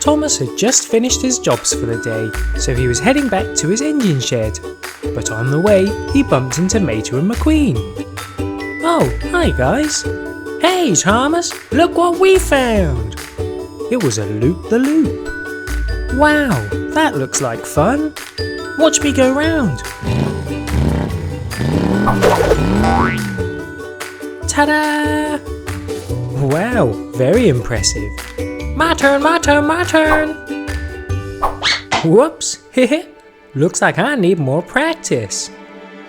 Thomas had just finished his jobs for the day, so he was heading back to his engine shed. But on the way, he bumped into Mater and McQueen. Oh, hi guys. Hey Thomas, look what we found. It was a loop-the-loop. Wow, that looks like fun. Watch me go round. Ta-da! Wow, very impressive. My turn, my turn, my turn! Whoops, heh. Looks like I need more practice.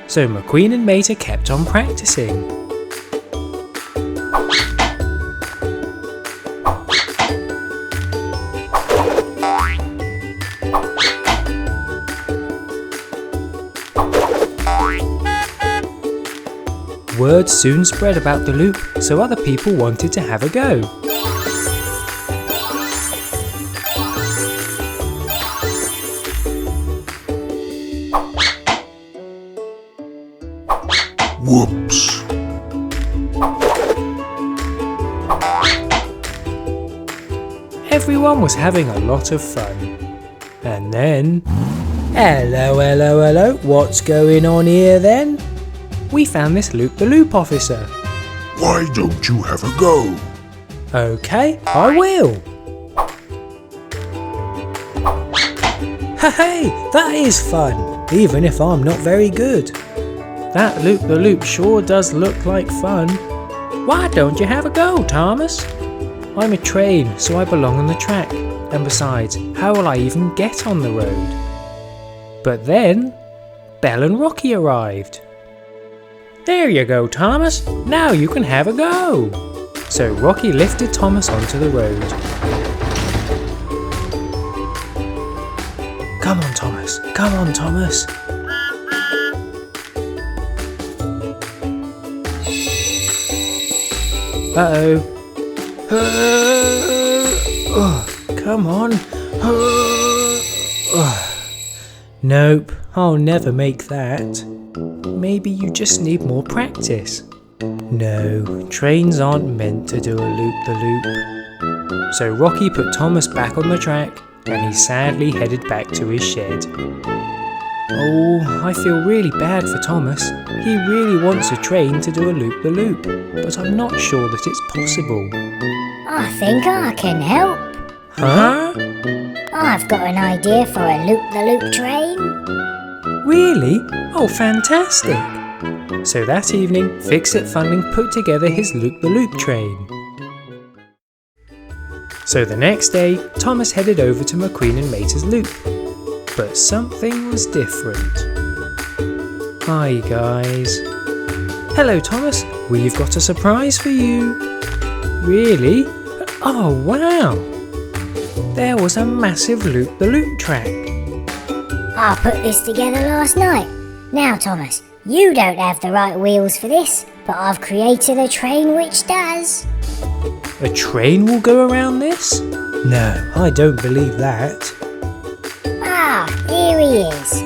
So McQueen and Mater kept on practicing. Word soon spread about the loop, so other people wanted to have a go. Whoops! Everyone was having a lot of fun. And then... Hello, hello, hello, what's going on here then? We found this loop-the-loop officer. Why don't you have a go? Okay, I will. Hey, that is fun, even if I'm not very good. That loop-the-loop sure does look like fun. Why don't you have a go, Thomas? I'm a train, so I belong on the track. And besides, how will I even get on the road? But then, Belle and Rocky arrived. There you go, Thomas. Now you can have a go. So Rocky lifted Thomas onto the road. Come on, Thomas. Come on, Thomas. Uh-oh. Come on. Nope, I'll never make that. Maybe you just need more practice. No, trains aren't meant to do a loop-the-loop. So Rocky put Thomas back on the track and he sadly headed back to his shed. Oh, I feel really bad for Thomas. He really wants a train to do a loop-the-loop, but I'm not sure that it's possible. I think I can help. Huh? I've got an idea for a loop-the-loop train. Really? Oh, fantastic! So that evening, Fix-It Funding put together his loop-the-loop train. So the next day, Thomas headed over to McQueen and Mater's loop. But something was different. Hi guys. Hello Thomas, we've got a surprise for you. Really? Oh wow! There was a massive loop-the-loop track. I put this together last night. Now Thomas, you don't have the right wheels for this, but I've created a train which does. A train will go around this? No, I don't believe that. Ah, here he is.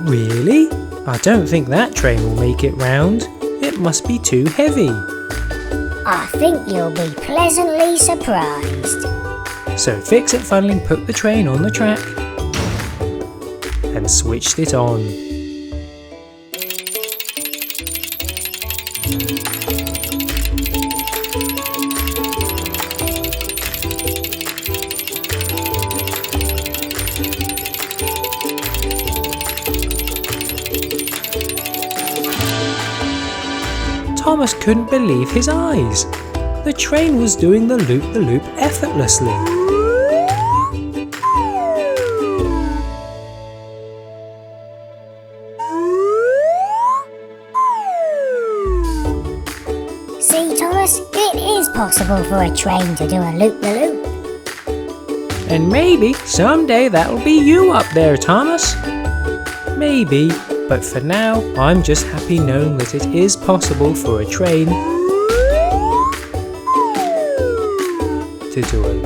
Really? I don't think that train will make it round. It must be too heavy. I think you'll be pleasantly surprised. So Fix-It Funding put the train on the track and switched it on. Thomas couldn't believe his eyes. The train was doing the loop-the-loop effortlessly. See Thomas, it is possible for a train to do a loop-the-loop. And maybe someday that'll be you up there, Thomas. Maybe, but for now, I'm just happy knowing that it is possible for a train to do a